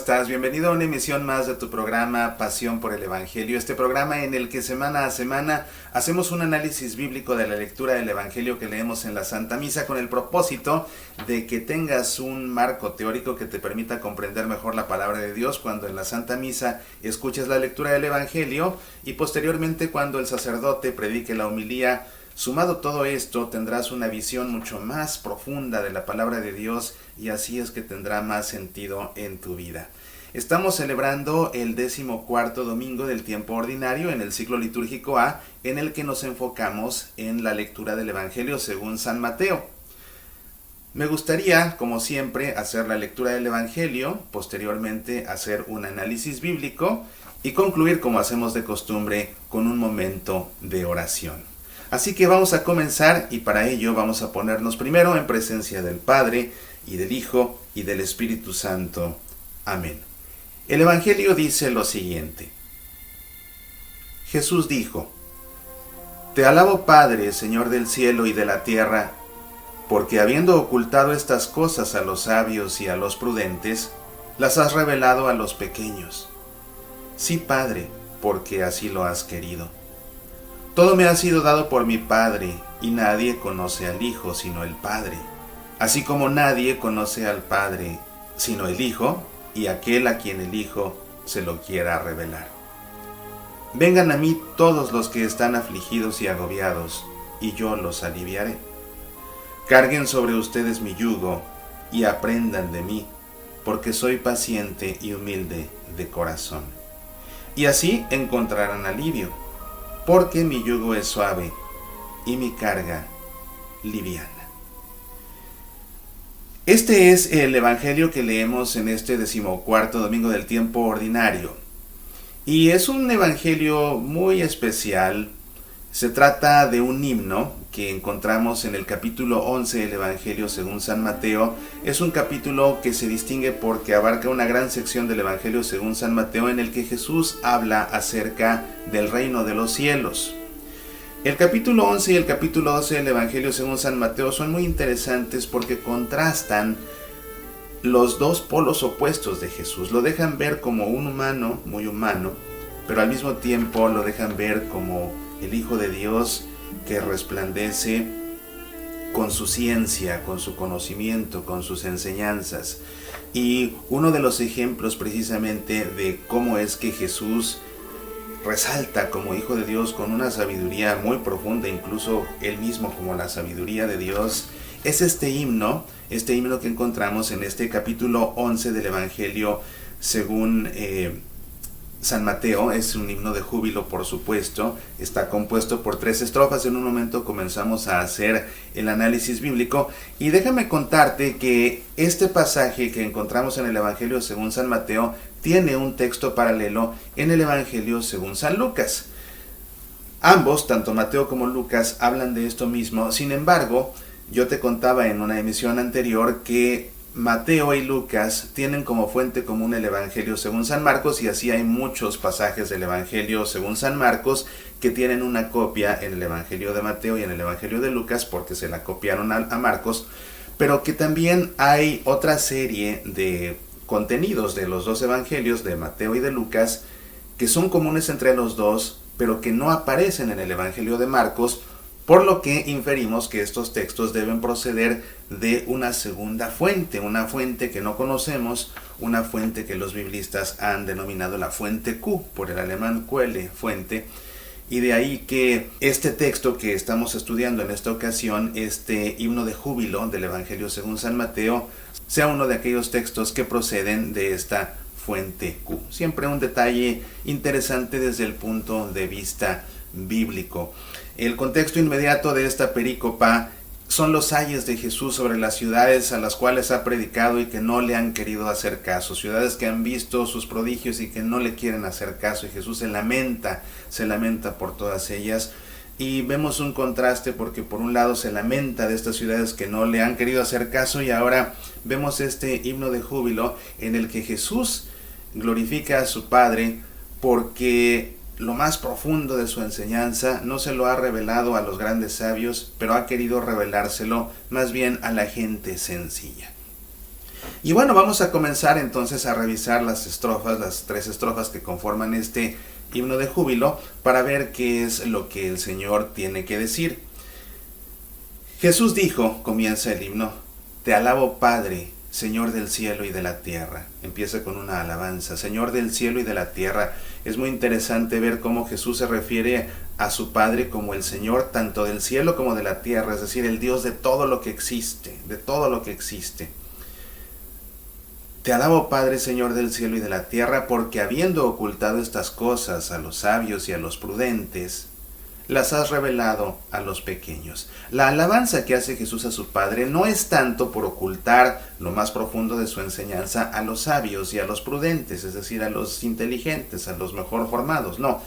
estás? Bienvenido a una emisión más de tu programa Pasión por el Evangelio, este programa en el que semana a semana hacemos un análisis bíblico de la lectura del Evangelio que leemos en la Santa Misa con el propósito de que tengas un marco teórico que te permita comprender mejor la palabra de Dios cuando en la Santa Misa escuches la lectura del Evangelio y posteriormente cuando el sacerdote predique la homilía. Sumado todo esto, tendrás una visión mucho más profunda de la palabra de Dios y así es que tendrá más sentido en tu vida. Estamos celebrando el 14º domingo del tiempo ordinario en el ciclo litúrgico A, en el que nos enfocamos en la lectura del Evangelio según San Mateo. Me gustaría, como siempre, hacer la lectura del Evangelio, posteriormente hacer un análisis bíblico y concluir, como hacemos de costumbre, con un momento de oración. Así que vamos a comenzar y para ello vamos a ponernos primero en presencia del Padre y del Hijo y del Espíritu Santo. Amén. El Evangelio dice lo siguiente. Jesús dijo: Te alabo, Padre, Señor del cielo y de la tierra, porque habiendo ocultado estas cosas a los sabios y a los prudentes, las has revelado a los pequeños. Sí, Padre, porque así lo has querido. Todo me ha sido dado por mi Padre, y nadie conoce al Hijo sino el Padre, así como nadie conoce al Padre sino el Hijo, y aquel a quien el Hijo se lo quiera revelar. Vengan a mí todos los que están afligidos y agobiados, y yo los aliviaré. Carguen sobre ustedes mi yugo, y aprendan de mí, porque soy paciente y humilde de corazón. Y así encontrarán alivio, porque mi yugo es suave y mi carga liviana. Este es el Evangelio que leemos en este 14º domingo del tiempo ordinario. Y es un Evangelio muy especial. Se trata de un himno que encontramos en el capítulo 11 del Evangelio según San Mateo. Es un capítulo que se distingue porque abarca una gran sección del Evangelio según San Mateo en el que Jesús habla acerca del reino de los cielos. El capítulo 11 y el capítulo 12 del Evangelio según San Mateo son muy interesantes porque contrastan los dos polos opuestos de Jesús. Lo dejan ver como un humano, muy humano, pero al mismo tiempo lo dejan ver como el Hijo de Dios que resplandece con su ciencia, con su conocimiento, con sus enseñanzas. Y uno de los ejemplos precisamente de cómo es que Jesús resalta como Hijo de Dios con una sabiduría muy profunda, incluso él mismo como la sabiduría de Dios, es este himno que encontramos en este capítulo 11 del Evangelio según San Mateo. Es un himno de júbilo, por supuesto. Está compuesto por 3 estrofas. En un momento comenzamos a hacer el análisis bíblico. Y déjame contarte que este pasaje que encontramos en el Evangelio según San Mateo tiene un texto paralelo en el Evangelio según San Lucas. Ambos, tanto Mateo como Lucas, hablan de esto mismo. Sin embargo, yo te contaba en una emisión anterior que Mateo y Lucas tienen como fuente común el Evangelio según San Marcos, y así hay muchos pasajes del Evangelio según San Marcos que tienen una copia en el Evangelio de Mateo y en el Evangelio de Lucas porque se la copiaron a Marcos, pero que también hay otra serie de contenidos de los dos Evangelios, de Mateo y de Lucas, que son comunes entre los dos, pero que no aparecen en el Evangelio de Marcos, por lo que inferimos que estos textos deben proceder de una segunda fuente, una fuente que no conocemos, una fuente que los biblistas han denominado la fuente Q, por el alemán Quelle, fuente, y de ahí que este texto que estamos estudiando en esta ocasión, este himno de júbilo del Evangelio según San Mateo, sea uno de aquellos textos que proceden de esta fuente Q. Siempre un detalle interesante desde el punto de vista bíblico. El contexto inmediato de esta perícopa son los ayes de Jesús sobre las ciudades a las cuales ha predicado y que no le han querido hacer caso, ciudades que han visto sus prodigios y que no le quieren hacer caso, y Jesús se lamenta por todas ellas. Y vemos un contraste porque por un lado se lamenta de estas ciudades que no le han querido hacer caso, y ahora vemos este himno de júbilo en el que Jesús glorifica a su Padre porque lo más profundo de su enseñanza no se lo ha revelado a los grandes sabios, pero ha querido revelárselo más bien a la gente sencilla. Y bueno, vamos a comenzar entonces a revisar las estrofas, las 3 estrofas que conforman este himno de júbilo, para ver qué es lo que el Señor tiene que decir. Jesús dijo, comienza el himno: te alabo, Padre, Señor del cielo y de la tierra. Empieza con una alabanza: Señor del cielo y de la tierra. Es muy interesante ver cómo Jesús se refiere a su Padre como el Señor tanto del cielo como de la tierra, es decir, el Dios de todo lo que existe, de todo lo que existe. Te alabo, Padre, Señor del cielo y de la tierra, porque habiendo ocultado estas cosas a los sabios y a los prudentes, las has revelado a los pequeños. La alabanza que hace Jesús a su Padre no es tanto por ocultar lo más profundo de su enseñanza a los sabios y a los prudentes, es decir, a los inteligentes, a los mejor formados, no.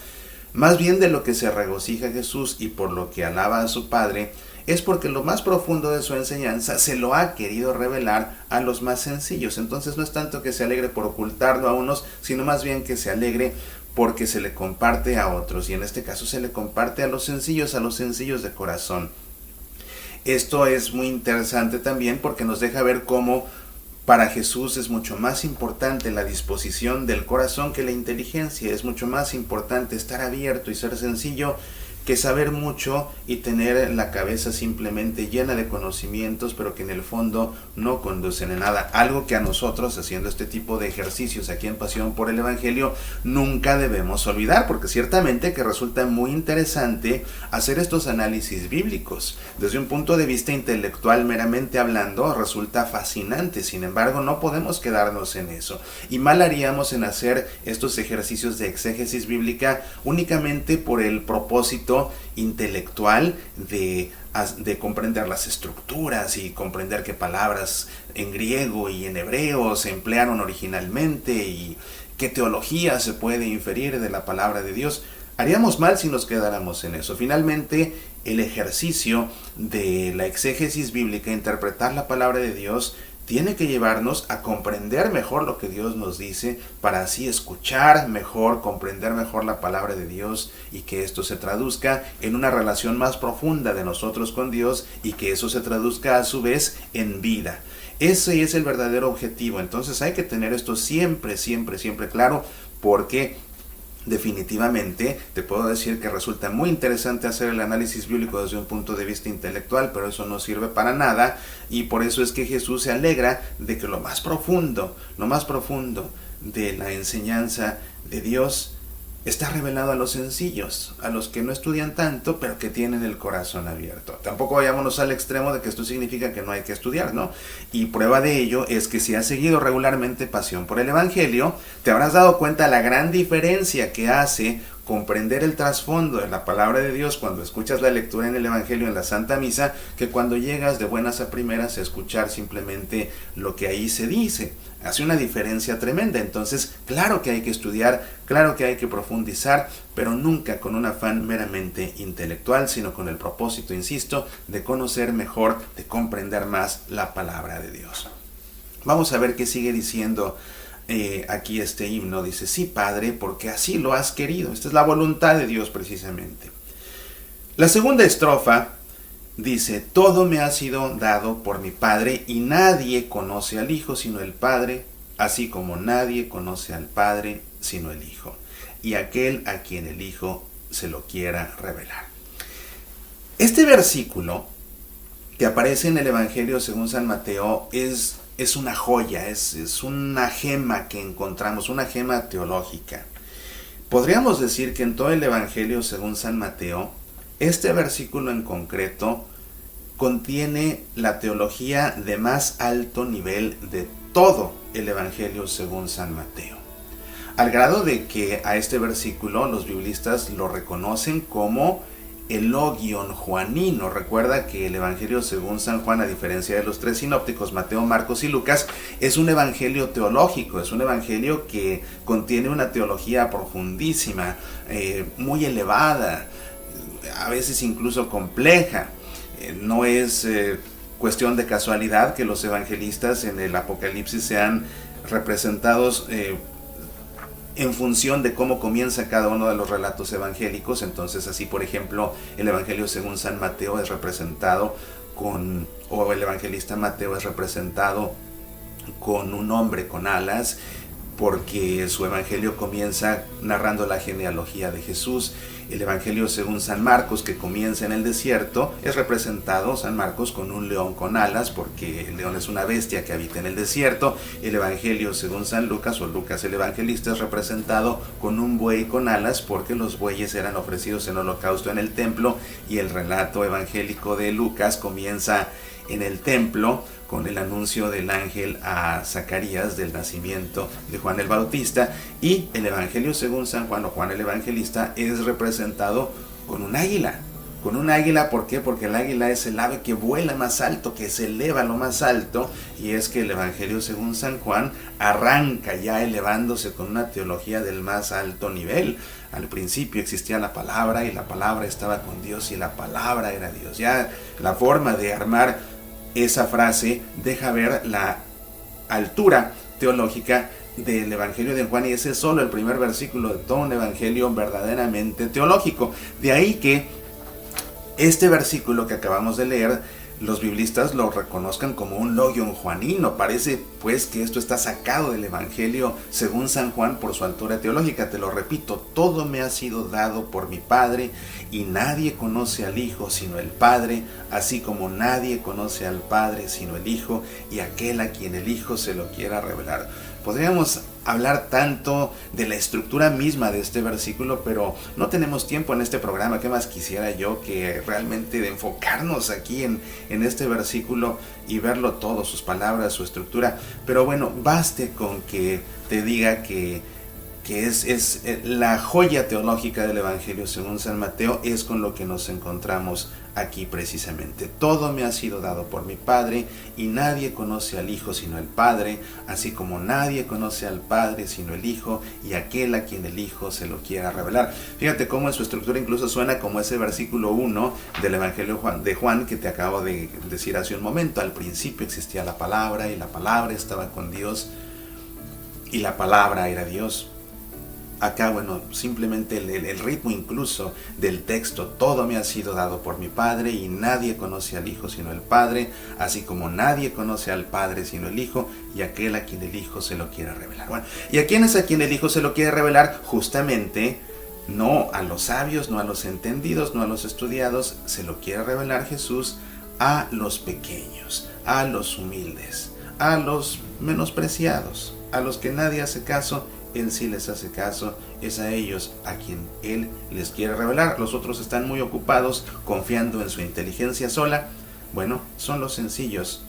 Más bien de lo que se regocija Jesús y por lo que alaba a su Padre, es porque lo más profundo de su enseñanza se lo ha querido revelar a los más sencillos. Entonces no es tanto que se alegre por ocultarlo a unos, sino más bien que se alegre porque se le comparte a otros, y en este caso se le comparte a los sencillos de corazón. Esto es muy interesante también porque nos deja ver cómo para Jesús es mucho más importante la disposición del corazón que la inteligencia. Es mucho más importante estar abierto y ser sencillo que saber mucho y tener la cabeza simplemente llena de conocimientos, pero que en el fondo no conducen a nada. Algo que a nosotros, haciendo este tipo de ejercicios aquí en Pasión por el Evangelio, nunca debemos olvidar, porque ciertamente que resulta muy interesante hacer estos análisis bíblicos. Desde un punto de vista intelectual, meramente hablando, resulta fascinante. Sin embargo, no podemos quedarnos en eso. Y mal haríamos en hacer estos ejercicios de exégesis bíblica únicamente por el propósito intelectual de comprender las estructuras y comprender qué palabras en griego y en hebreo se emplearon originalmente y qué teología se puede inferir de la palabra de Dios. Haríamos mal si nos quedáramos en eso. Finalmente, el ejercicio de la exégesis bíblica, interpretar la palabra de Dios, tiene que llevarnos a comprender mejor lo que Dios nos dice, para así escuchar mejor, comprender mejor la palabra de Dios, y que esto se traduzca en una relación más profunda de nosotros con Dios, y que eso se traduzca a su vez en vida. Ese es el verdadero objetivo. Entonces hay que tener esto siempre, siempre, siempre claro, porque definitivamente te puedo decir que resulta muy interesante hacer el análisis bíblico desde un punto de vista intelectual, pero eso no sirve para nada, y por eso es que Jesús se alegra de que lo más profundo de la enseñanza de Dios está revelado a los sencillos, a los que no estudian tanto, pero que tienen el corazón abierto. Tampoco vayámonos al extremo de que esto significa que no hay que estudiar, ¿no? Y prueba de ello es que si has seguido regularmente Pasión por el Evangelio, te habrás dado cuenta la gran diferencia que hace comprender el trasfondo de la palabra de Dios cuando escuchas la lectura en el Evangelio en la Santa Misa, que cuando llegas de buenas a primeras a escuchar simplemente lo que ahí se dice. Hace una diferencia tremenda. Entonces, claro que hay que estudiar, claro que hay que profundizar, pero nunca con un afán meramente intelectual, sino con el propósito, insisto, de conocer mejor, de comprender más la palabra de Dios. Vamos a ver qué sigue diciendo aquí este himno. Dice: sí, Padre, porque así lo has querido. Esta es la voluntad de Dios precisamente. La segunda estrofa dice: todo me ha sido dado por mi Padre, y nadie conoce al Hijo sino el Padre, así como nadie conoce al Padre sino el Hijo, y aquel a quien el Hijo se lo quiera revelar. Este versículo que aparece en el Evangelio según San Mateo es una joya, es una gema que encontramos, una gema teológica. Podríamos decir que en todo el Evangelio según San Mateo, este versículo en concreto contiene la teología de más alto nivel de todo el Evangelio según San Mateo. Al grado de que a este versículo los biblistas lo reconocen como el logion juanino. Recuerda que el Evangelio según San Juan, a diferencia de los 3 sinópticos, Mateo, Marcos y Lucas, es un evangelio teológico, es un evangelio que contiene una teología profundísima, muy elevada, a veces incluso compleja. No es cuestión de casualidad que los evangelistas en el Apocalipsis sean representados en función de cómo comienza cada uno de los relatos evangélicos. Entonces, así por ejemplo, el Evangelio según San Mateo es representado o el evangelista Mateo es representado con un hombre con alas, porque su evangelio comienza narrando la genealogía de Jesús. El evangelio según San Marcos, que comienza en el desierto, es representado San Marcos con un león con alas, porque el león es una bestia que habita en el desierto. El evangelio según San Lucas, o Lucas el evangelista, es representado con un buey con alas, porque los bueyes eran ofrecidos en holocausto en el templo, y el relato evangélico de Lucas comienza en el templo con el anuncio del ángel a Zacarías del nacimiento de Juan el Bautista, y el evangelio según San Juan, o Juan el Evangelista, es representado con un águila. Con un águila, ¿por qué? Porque el águila es el ave que vuela más alto, que se eleva a lo más alto, y es que el evangelio según San Juan arranca ya elevándose con una teología del más alto nivel. Al principio existía la palabra, y la palabra estaba con Dios, y la palabra era Dios. Ya la forma de armar esa frase deja ver la altura teológica del evangelio de Juan, y ese es solo el primer versículo de todo un evangelio verdaderamente teológico. De ahí que este versículo que acabamos de leer, los biblistas lo reconozcan como un logion juanino. Parece pues que esto está sacado del evangelio según San Juan por su altura teológica. Te lo repito: todo me ha sido dado por mi Padre, y nadie conoce al Hijo sino el Padre, así como nadie conoce al Padre sino el Hijo, y aquel a quien el Hijo se lo quiera revelar. Podríamos hablar tanto de la estructura misma de este versículo, pero no tenemos tiempo en este programa. ¿Qué más quisiera yo que realmente de enfocarnos aquí en este versículo y verlo todo, sus palabras, su estructura? Pero bueno, baste con que te diga que es la joya teológica del Evangelio según San Mateo, es con lo que nos encontramos aquí precisamente. Todo me ha sido dado por mi Padre, y nadie conoce al Hijo sino el Padre, así como nadie conoce al Padre sino el Hijo, y aquel a quien el Hijo se lo quiera revelar. Fíjate cómo en su estructura incluso suena como ese versículo 1 del Evangelio de Juan que te acabo de decir hace un momento. Al principio existía la palabra, y la palabra estaba con Dios, y la palabra era Dios. Acá, bueno, simplemente el ritmo incluso del texto: todo me ha sido dado por mi Padre, y nadie conoce al Hijo sino el Padre, así como nadie conoce al Padre sino el Hijo, y aquel a quien el Hijo se lo quiera revelar. Bueno, ¿y a quién es a quien el Hijo se lo quiere revelar? Justamente no a los sabios, no a los entendidos, no a los estudiados. Se lo quiere revelar Jesús a los pequeños, a los humildes, a los menospreciados, a los que nadie hace caso. Él sí les hace caso, es a ellos a quien Él les quiere revelar. Los otros están muy ocupados confiando en su inteligencia sola. Bueno, son los sencillos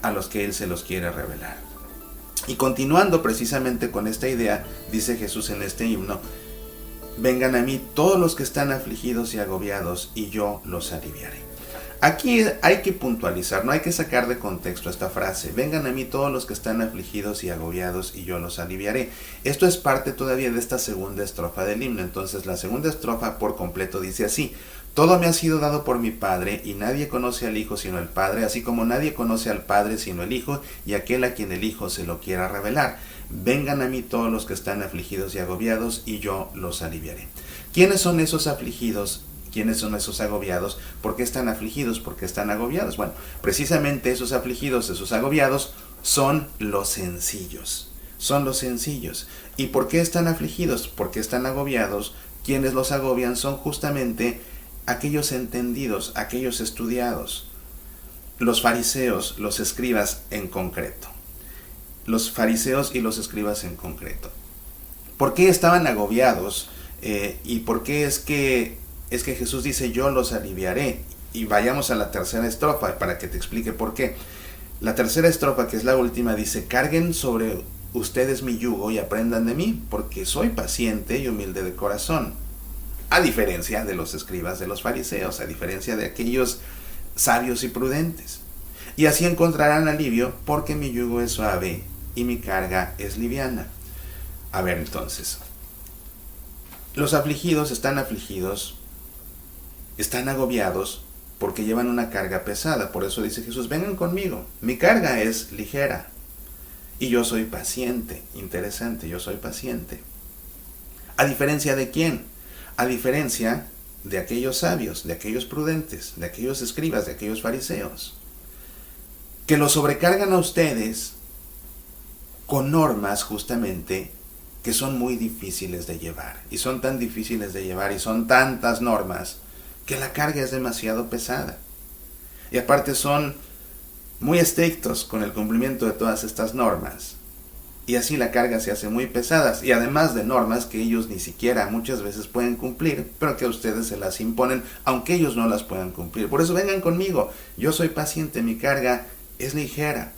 a los que Él se los quiere revelar. Y continuando precisamente con esta idea, dice Jesús en este himno: vengan a mí todos los que están afligidos y agobiados, y yo los aliviaré. Aquí hay que puntualizar, no hay que sacar de contexto esta frase: vengan a mí todos los que están afligidos y agobiados, y yo los aliviaré. Esto es parte todavía de esta segunda estrofa del himno. Entonces la segunda estrofa por completo dice así: todo me ha sido dado por mi Padre, y nadie conoce al Hijo sino el Padre, así como nadie conoce al Padre sino el Hijo, y aquel a quien el Hijo se lo quiera revelar. Vengan a mí todos los que están afligidos y agobiados, y yo los aliviaré. ¿Quiénes son esos afligidos? ¿Quiénes son esos agobiados? ¿Por qué están afligidos? ¿Por qué están agobiados? Bueno, precisamente esos afligidos, esos agobiados, son los sencillos. Son los sencillos. ¿Y por qué están afligidos? ¿Por qué están agobiados? Quienes los agobian son justamente aquellos entendidos, aquellos estudiados. Los fariseos, los escribas en concreto. Los fariseos y los escribas en concreto. ¿Por qué estaban agobiados? ¿Y por qué es que Jesús dice: yo los aliviaré? Y vayamos a la tercera estrofa para que te explique por qué. La tercera estrofa, que es la última, dice: carguen sobre ustedes mi yugo y aprendan de mí, porque soy paciente y humilde de corazón. A diferencia de los escribas, de los fariseos, a diferencia de aquellos sabios y prudentes. Y así encontrarán alivio, porque mi yugo es suave y mi carga es liviana. A ver, entonces, los afligidos están agobiados porque llevan una carga pesada. Por eso dice Jesús: vengan conmigo, mi carga es ligera y yo soy paciente. Interesante, yo soy paciente. ¿A diferencia de quién? A diferencia de aquellos sabios, de aquellos prudentes, de aquellos escribas, de aquellos fariseos. que lo sobrecargan a ustedes con normas justamente que son muy difíciles de llevar. Y son tan difíciles de llevar y son tantas normas que la carga es demasiado pesada. Y aparte son muy estrictos con el cumplimiento de todas estas normas. Y así la carga se hace muy pesada. Y además de normas que ellos ni siquiera muchas veces pueden cumplir, pero que a ustedes se las imponen, aunque ellos no las puedan cumplir. Por eso vengan conmigo. Yo soy paciente, mi carga es ligera.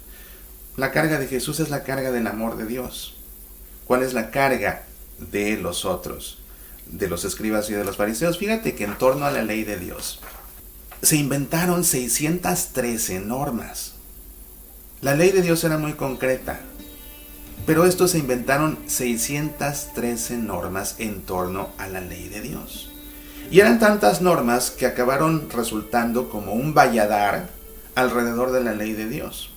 La carga de Jesús es la carga del amor de Dios. ¿Cuál es la carga de los otros? De los escribas y de los fariseos. Fíjate que en torno a la ley de Dios se inventaron 613 normas. La ley de Dios era muy concreta, pero estos se inventaron 613 normas en torno a la ley de Dios. Y eran tantas normas que acabaron resultando como un valladar alrededor de la ley de Dios.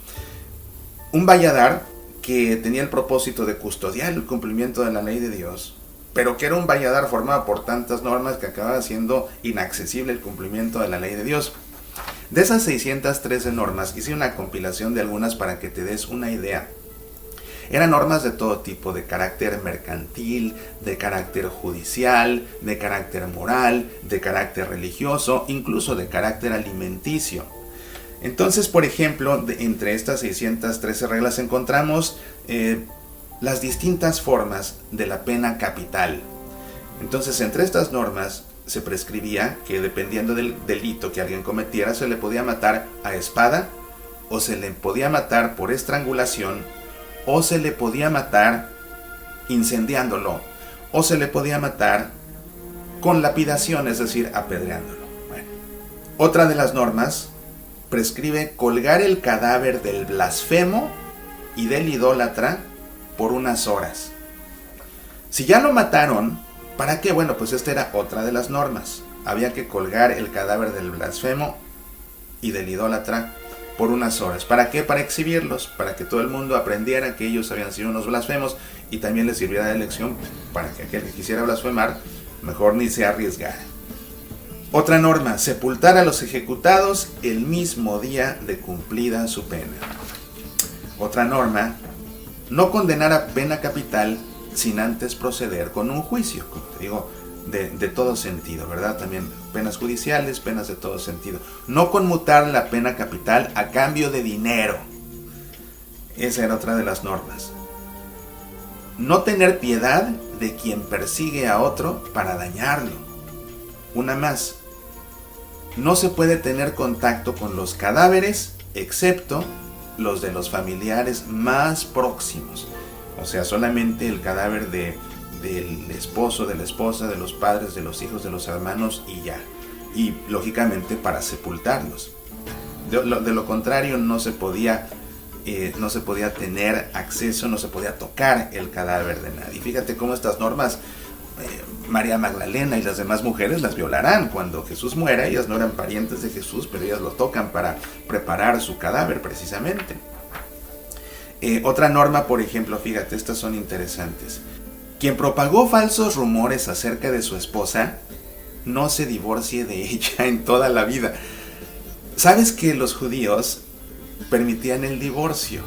Un valladar que tenía el propósito de custodiar el cumplimiento de la ley de Dios, pero que era un valladar formado por tantas normas que acababa siendo inaccesible el cumplimiento de la ley de Dios. De esas 613 normas, hice una compilación de algunas para que te des una idea. Eran normas de todo tipo, de carácter mercantil, de carácter judicial, de carácter moral, de carácter religioso, incluso de carácter alimenticio. Entonces, por ejemplo, entre estas 613 reglas encontramos las distintas formas de la pena capital. Entonces, entre estas normas se prescribía que dependiendo del delito que alguien cometiera, se le podía matar a espada, o se le podía matar por estrangulación, o se le podía matar incendiándolo, o se le podía matar con lapidación, es decir, apedreándolo. Bueno. Otra de las normas prescribe colgar el cadáver del blasfemo y del idólatra por unas horas. Si ya lo mataron, ¿para qué? Bueno, pues esta era otra de las normas. Había que colgar el cadáver del blasfemo y del idólatra por unas horas. ¿Para qué? Para exhibirlos, para que todo el mundo aprendiera que ellos habían sido unos blasfemos y también les sirviera de lección para que aquel que quisiera blasfemar mejor ni se arriesgara. Otra norma, sepultar a los ejecutados el mismo día de cumplida su pena. Otra norma, no condenar a pena capital sin antes proceder con un juicio, como te digo, de todo sentido, ¿verdad? También penas judiciales, penas de todo sentido. No conmutar la pena capital a cambio de dinero. Esa era otra de las normas. No tener piedad de quien persigue a otro para dañarlo. Una más, no se puede tener contacto con los cadáveres excepto los de los familiares más próximos. O sea, solamente el cadáver del esposo, de la esposa, de los padres, de los hijos, de los hermanos y ya. Y lógicamente para sepultarlos. De lo contrario no se podía tener acceso, no se podía tocar el cadáver de nadie. Fíjate cómo estas normas María Magdalena y las demás mujeres las violarán cuando Jesús muera. Ellas no eran parientes de Jesús, pero ellas lo tocan para preparar su cadáver precisamente. Otra norma, por ejemplo, fíjate, estas son interesantes. Quien propagó falsos rumores acerca de su esposa, no se divorcie de ella en toda la vida. ¿Sabes que los judíos permitían el divorcio?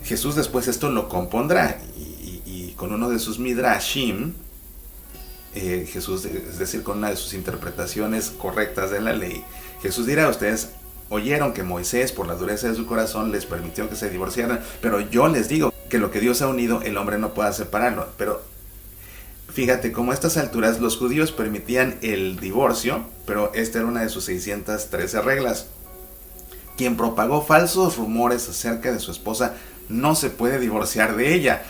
Jesús después esto lo compondrá y con uno de sus midrashim, Jesús, es decir, con una de sus interpretaciones correctas de la ley, Jesús dirá: ustedes oyeron que Moisés, por la dureza de su corazón, les permitió que se divorciaran, pero yo les digo que lo que Dios ha unido, el hombre no pueda separarlo. Pero fíjate cómo a estas alturas los judíos permitían el divorcio, pero esta era una de sus 613 reglas. Quien propagó falsos rumores acerca de su esposa no se puede divorciar de ella.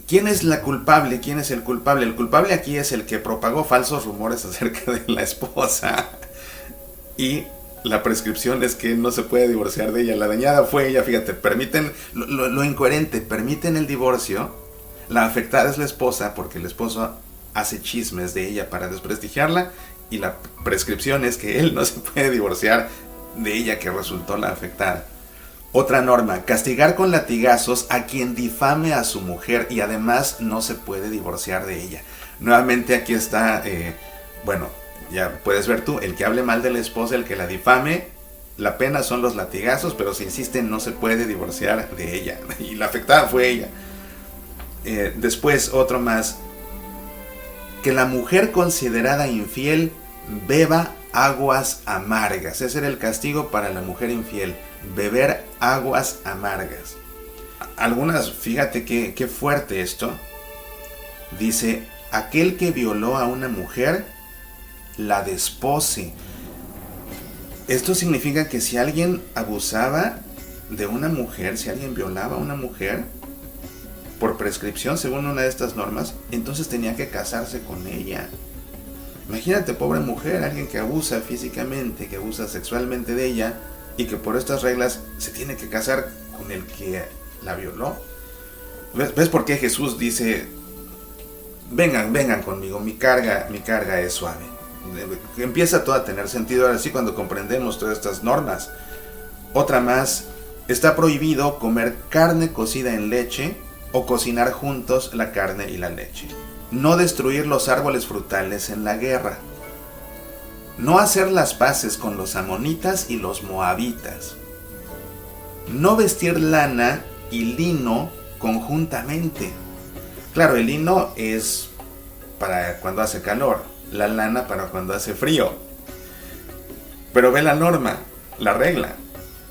¿Quién es la culpable? ¿Quién es el culpable? El culpable aquí es el que propagó falsos rumores acerca de la esposa. Y la prescripción es que no se puede divorciar de ella. La dañada fue ella, fíjate, permiten lo incoherente, permiten el divorcio. La afectada es la esposa porque el esposo hace chismes de ella para desprestigiarla, y la prescripción es que él no se puede divorciar de ella, que resultó la afectada. Otra norma, castigar con latigazos a quien difame a su mujer, y además no se puede divorciar de ella. Nuevamente aquí está, ya puedes ver tú, el que hable mal de la esposa, el que la difame, La pena son los latigazos, pero si insiste no se puede divorciar de ella. Y la afectada fue ella. Después otro más. Que la mujer considerada infiel beba aguas amargas. Ese era el castigo para la mujer infiel. Beber aguas amargas. Algunas, fíjate qué fuerte esto. Dice, aquel que violó a una mujer, la despose. Esto significa que si alguien abusaba de una mujer, si alguien violaba a una mujer, por prescripción, según una de estas normas, entonces tenía que casarse con ella. Imagínate, pobre mujer, alguien que abusa físicamente, que abusa sexualmente de ella, y que por estas reglas se tiene que casar con el que la violó. ¿Ves por qué Jesús dice, vengan conmigo, mi carga es suave? Empieza todo a tener sentido ahora sí cuando comprendemos todas estas normas. Otra más, está prohibido comer carne cocida en leche o cocinar juntos la carne y la leche. No destruir los árboles frutales en la guerra. No hacer las paces con los amonitas y los moabitas. No vestir lana y lino conjuntamente. Claro, el lino es para cuando hace calor, la lana para cuando hace frío. Pero ve la norma, la regla.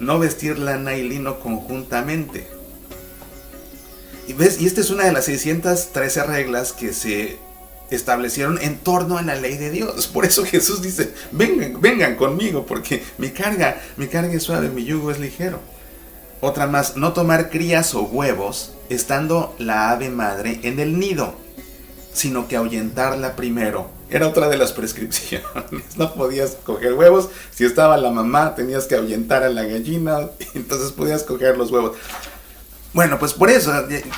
No vestir lana y lino conjuntamente. Y ves, y esta es una de las 613 reglas que se establecieron en torno a la ley de Dios. Por eso Jesús dice, vengan conmigo, porque mi carga es suave, mi yugo es ligero. Otra más, no tomar crías o huevos estando la ave madre en el nido, sino que ahuyentarla primero. Era otra de las prescripciones. No podías coger huevos. Si estaba la mamá, tenías que ahuyentar a la gallina, entonces podías coger los huevos. Bueno, pues por eso,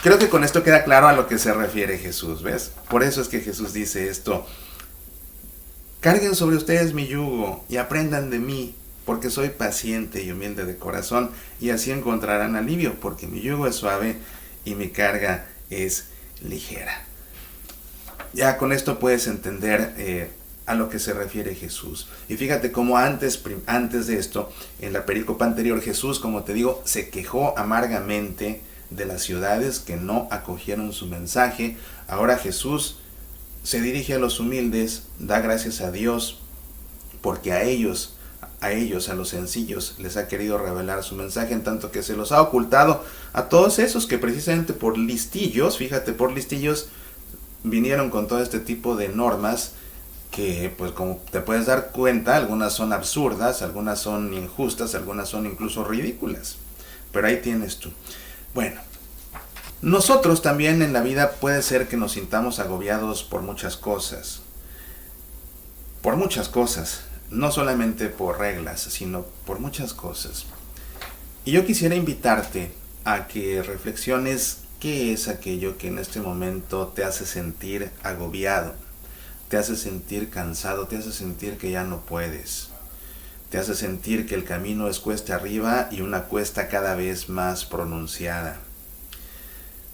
creo que con esto queda claro a lo que se refiere Jesús, ¿ves? Por eso es que Jesús dice esto. Carguen sobre ustedes mi yugo y aprendan de mí, porque soy paciente y humilde de corazón, y así encontrarán alivio, porque mi yugo es suave y mi carga es ligera. Ya con esto puedes entender a lo que se refiere Jesús. Y fíjate cómo antes de esto, en la perícopa anterior, Jesús, como te digo, se quejó amargamente de las ciudades que no acogieron su mensaje. Ahora Jesús se dirige a los humildes, da gracias a Dios, porque a ellos, a los sencillos, les ha querido revelar su mensaje, en tanto que se los ha ocultado a todos esos que precisamente por listillos, fíjate, por listillos, vinieron con todo este tipo de normas que, pues como te puedes dar cuenta, algunas son absurdas, algunas son injustas, algunas son incluso ridículas. Pero ahí tienes tú. Bueno, nosotros también en la vida puede ser que nos sintamos agobiados por muchas cosas. Por muchas cosas. No solamente por reglas, sino por muchas cosas. Y yo quisiera invitarte a que reflexiones qué es aquello que en este momento te hace sentir agobiado, te hace sentir cansado, te hace sentir que ya no puedes, te hace sentir que el camino es cuesta arriba y una cuesta cada vez más pronunciada.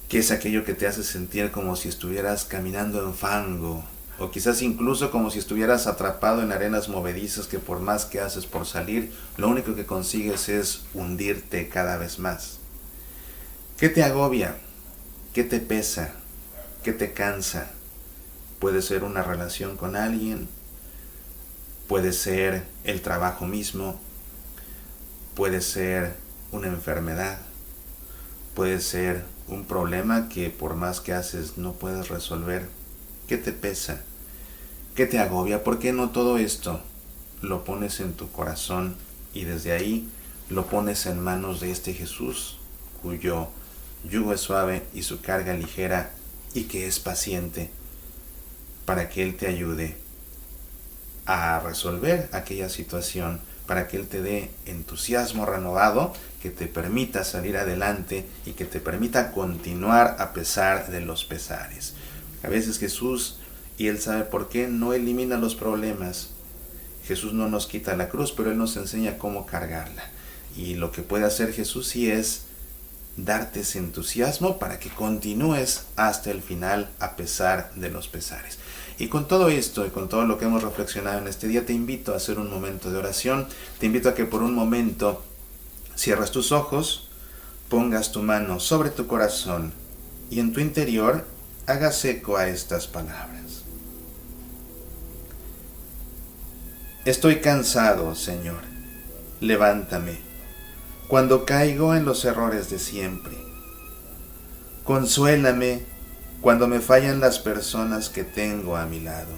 ¿Qué es aquello que te hace sentir como si estuvieras caminando en fango? O quizás incluso como si estuvieras atrapado en arenas movedizas que por más que haces por salir, lo único que consigues es hundirte cada vez más. ¿Qué te agobia? ¿Qué te pesa? ¿Qué te cansa? Puede ser una relación con alguien, puede ser el trabajo mismo, puede ser una enfermedad, puede ser un problema que por más que haces no puedes resolver. ¿Qué te pesa? ¿Qué te agobia? ¿Por qué no todo esto lo pones en tu corazón y desde ahí lo pones en manos de este Jesús, cuyo yugo es suave y su carga ligera y que es paciente, para que Él te ayude a resolver aquella situación, para que Él te dé entusiasmo renovado que te permita salir adelante y que te permita continuar a pesar de los pesares? A veces Jesús, y Él sabe por qué, no elimina los problemas. Jesús no nos quita la cruz, pero Él nos enseña cómo cargarla. Y lo que puede hacer Jesús sí es darte ese entusiasmo para que continúes hasta el final a pesar de los pesares. Y con todo esto y con todo lo que hemos reflexionado en este día, te invito a hacer un momento de oración. Te invito a que por un momento cierres tus ojos, pongas tu mano sobre tu corazón y en tu interior hagas eco a estas palabras. Estoy cansado, Señor. Levántame cuando caigo en los errores de siempre. Consuélame cuando me fallan las personas que tengo a mi lado.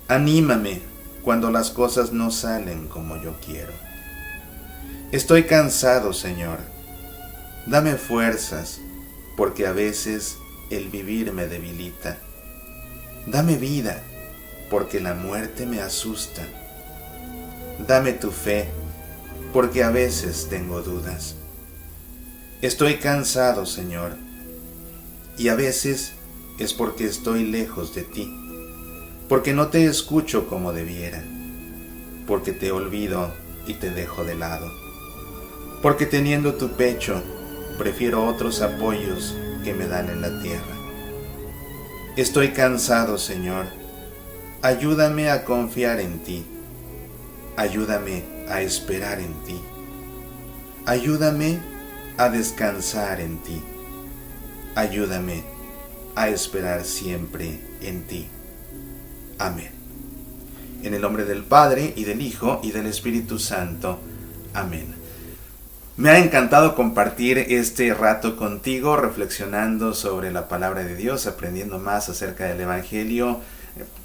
Anímame cuando las cosas no salen como yo quiero. Estoy cansado, Señor. Dame fuerzas, porque a veces el vivir me debilita. Dame vida, porque la muerte me asusta. Dame tu fe, porque a veces tengo dudas. Estoy cansado, Señor, y a veces es porque estoy lejos de ti, porque no te escucho como debiera, porque te olvido y te dejo de lado, porque teniendo tu pecho, prefiero otros apoyos que me dan en la tierra. Estoy cansado, Señor. Ayúdame a confiar en ti. Ayúdame a esperar en ti. Ayúdame a descansar en ti. Ayúdame a esperar siempre en ti. Amén. En el nombre del Padre, y del Hijo, y del Espíritu Santo. Amén. Me ha encantado compartir este rato contigo, reflexionando sobre la palabra de Dios, aprendiendo más acerca del Evangelio,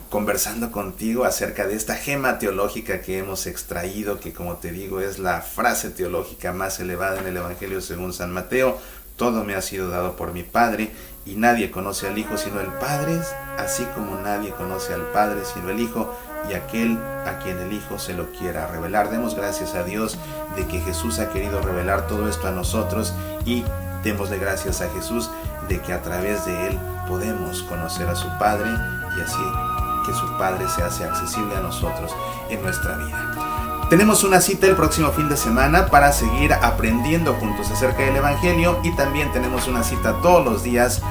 conversando contigo acerca de esta gema teológica que hemos extraído, que como te digo es la frase teológica más elevada en el Evangelio según San Mateo. Todo me ha sido dado por mi Padre, y nadie conoce al Hijo sino el Padre, así como nadie conoce al Padre sino el Hijo, y aquel a quien el Hijo se lo quiera revelar. Demos gracias a Dios de que Jesús ha querido revelar todo esto a nosotros, y démosle gracias a Jesús de que a través de Él podemos conocer a su Padre, y así que su Padre se hace accesible a nosotros en nuestra vida. Tenemos una cita el próximo fin de semana para seguir aprendiendo juntos acerca del Evangelio, y también tenemos una cita todos los días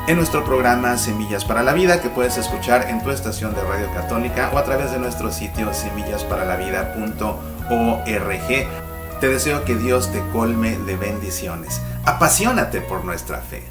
en nuestro programa Semillas para la Vida, que puedes escuchar en tu estación de Radio Católica o a través de nuestro sitio semillasparalavida.org. Te deseo que Dios te colme de bendiciones. Apasionate por nuestra fe.